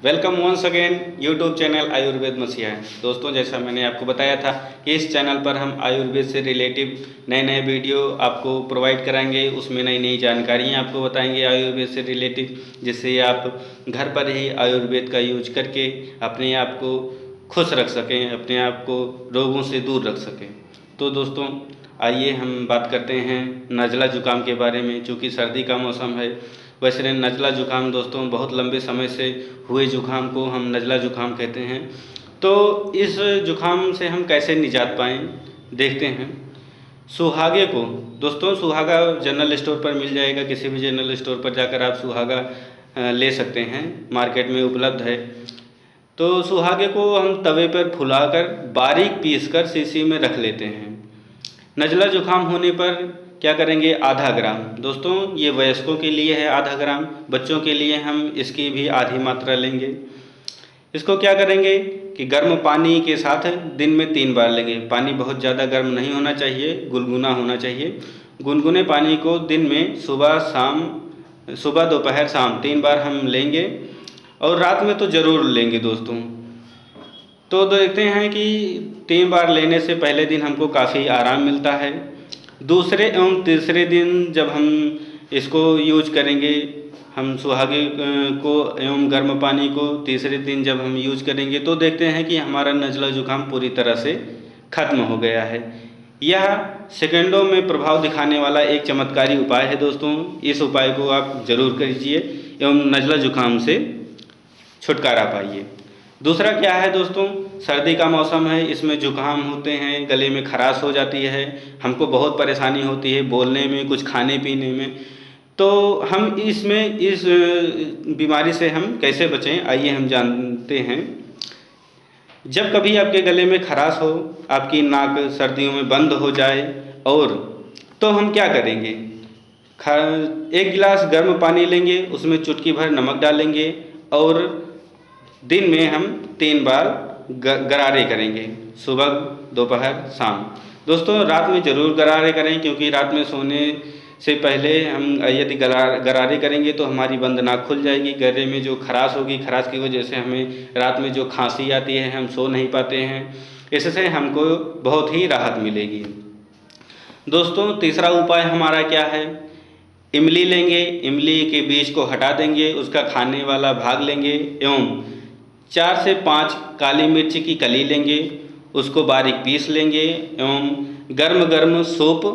Welcome once again YouTube channel Ayurved Masiha. दोस्तों, जैसा मैंने आपको बताया था कि इस चैनल पर हम आयुर्वेद से रिलेटिव नए नए वीडियो आपको प्रोवाइड कराएंगे। उसमें नई नई जानकारियाँ आपको बताएंगे आयुर्वेद से रिलेटिव, जिससे आप घर पर ही आयुर्वेद का यूज करके अपने आप को खुश रख सकें, अपने आप को रोगों से दूर रख सकें। तो दोस्तों, आइए हम बात करते हैं नज़ला ज़ुकाम के बारे में। चूँकि सर्दी का मौसम है, वैसे नज़ला ज़ुकाम दोस्तों बहुत लंबे समय से हुए ज़ुकाम को हम नज़ला ज़ुकाम कहते हैं। तो इस ज़ुकाम से हम कैसे निजात पाएँ, देखते हैं। सुहागे को दोस्तों, सुहागा जनरल स्टोर पर मिल जाएगा। किसी भी जनरल स्टोर पर जाकर आप सुहागा ले सकते हैं, मार्केट में उपलब्ध है। तो सुहागे को हम तवे पर फुलाकर बारीक पीसकर शीशी में रख लेते हैं। नज़ला ज़ुकाम होने पर क्या करेंगे, आधा ग्राम। दोस्तों, ये वयस्कों के लिए है आधा ग्राम, बच्चों के लिए हम इसकी भी आधी मात्रा लेंगे। इसको क्या करेंगे कि गर्म पानी के साथ दिन में 3 बार लेंगे। पानी बहुत ज़्यादा गर्म नहीं होना चाहिए, गुनगुना होना चाहिए। गुनगुने पानी को दिन में सुबह दोपहर शाम 3 बार हम लेंगे, और रात में तो ज़रूर लेंगे दोस्तों। तो देखते हैं कि 3 बार लेने से पहले दिन हमको काफ़ी आराम मिलता है। दूसरे एवं तीसरे दिन जब हम इसको यूज करेंगे, हम सुहागे को एवं गर्म पानी को तीसरे दिन जब हम यूज करेंगे, तो देखते हैं कि हमारा नज़ला ज़ुकाम पूरी तरह से ख़त्म हो गया है। यह सेकंडों में प्रभाव दिखाने वाला एक चमत्कारी उपाय है दोस्तों। इस उपाय को आप ज़रूर कीजिए एवं नज़ला ज़ुकाम से छुटकारा पाइए। दूसरा क्या है दोस्तों, सर्दी का मौसम है, इसमें जुकाम होते हैं, गले में खराश हो जाती है, हमको बहुत परेशानी होती है बोलने में, कुछ खाने पीने में। तो हम इस बीमारी से हम कैसे बचें, आइए हम जानते हैं। जब कभी आपके गले में खराश हो, आपकी नाक सर्दियों में बंद हो जाए, और तो हम क्या करेंगे, 1 गिलास गर्म पानी लेंगे, उसमें चुटकी भर नमक डालेंगे, और दिन में हम 3 बार गरारे करेंगे, सुबह दोपहर शाम। दोस्तों, रात में ज़रूर गरारे करें, क्योंकि रात में सोने से पहले हम यदि गरारे करेंगे तो हमारी बंद नाक खुल जाएगी। गले में जो खराश होगी, खराश की वजह से हमें रात में जो खांसी आती है, हम सो नहीं पाते हैं। इससे हमको बहुत ही राहत मिलेगी। दोस्तों, तीसरा उपाय हमारा क्या है, इमली लेंगे, इमली के बीज को हटा देंगे, उसका खाने वाला भाग लेंगे, एवं 4 से 5 काली मिर्च की कली लेंगे, उसको बारीक पीस लेंगे, एवं गर्म गर्म सूप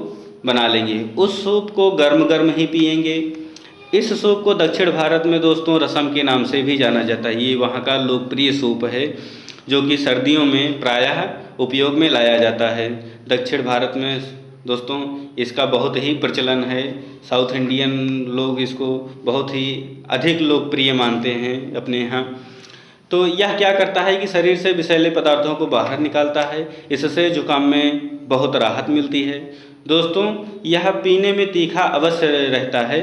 बना लेंगे। उस सूप को गर्म गर्म ही पिएंगे। इस सूप को दक्षिण भारत में दोस्तों रसम के नाम से भी जाना जाता है। ये वहाँ का लोकप्रिय सूप है, जो कि सर्दियों में प्रायः उपयोग में लाया जाता है। दक्षिण भारत में दोस्तों इसका बहुत ही प्रचलन है। साउथ इंडियन लोग इसको बहुत ही अधिक लोकप्रिय मानते हैं अपने यहाँ। तो यह क्या करता है कि शरीर से विषैले पदार्थों को बाहर निकालता है, इससे जुकाम में बहुत राहत मिलती है। दोस्तों, यह पीने में तीखा अवश्य रहता है।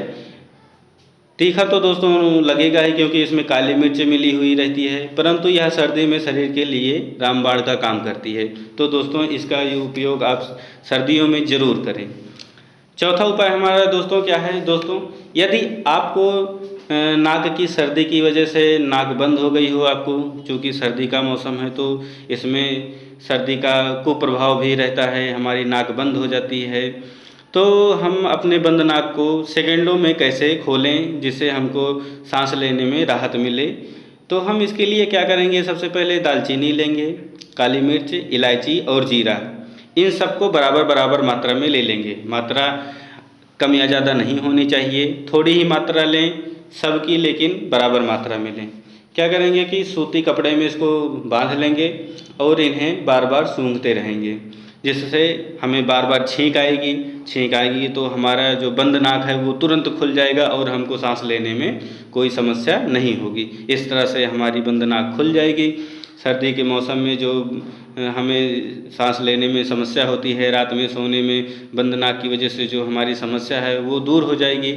तीखा तो दोस्तों लगेगा ही, क्योंकि इसमें काली मिर्च मिली हुई रहती है, परंतु यह सर्दी में शरीर के लिए रामबाण का काम करती है। तो दोस्तों, इसका उपयोग आप सर्दियों में ज़रूर करें। चौथा उपाय हमारा दोस्तों क्या है, दोस्तों यदि आपको नाक की सर्दी की वजह से नाक बंद हो गई हो, आपको चूँकि सर्दी का मौसम है तो इसमें सर्दी का कुप्रभाव भी रहता है, हमारी नाक बंद हो जाती है। तो हम अपने बंद नाक को सेकंडों में कैसे खोलें जिससे हमको सांस लेने में राहत मिले। तो हम इसके लिए क्या करेंगे, सबसे पहले दालचीनी लेंगे, काली मिर्च, इलायची और जीरा, इन सबको बराबर बराबर मात्रा में ले लेंगे। मात्रा कम या ज़्यादा नहीं होनी चाहिए, थोड़ी ही मात्रा लें सबकी, लेकिन बराबर मात्रा में लें। क्या करेंगे कि सूती कपड़े में इसको बांध लेंगे और इन्हें बार बार सूंघते रहेंगे, जिससे हमें बार बार छींक आएगी तो हमारा जो बंद नाक है वो तुरंत खुल जाएगा और हमको सांस लेने में कोई समस्या नहीं होगी। इस तरह से हमारी बंद नाक खुल जाएगी। सर्दी के मौसम में जो हमें सांस लेने में समस्या होती है, रात में सोने में बंद नाक की वजह से जो हमारी समस्या है वो दूर हो जाएगी।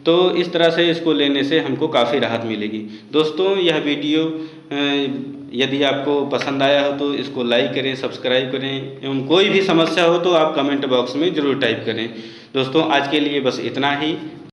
तो इस तरह से इसको लेने से हमको काफ़ी राहत मिलेगी। दोस्तों, यह वीडियो यदि आपको पसंद आया हो तो इसको लाइक करें, सब्सक्राइब करें, एवं कोई भी समस्या हो तो आप कमेंट बॉक्स में ज़रूर टाइप करें। दोस्तों, आज के लिए बस इतना ही।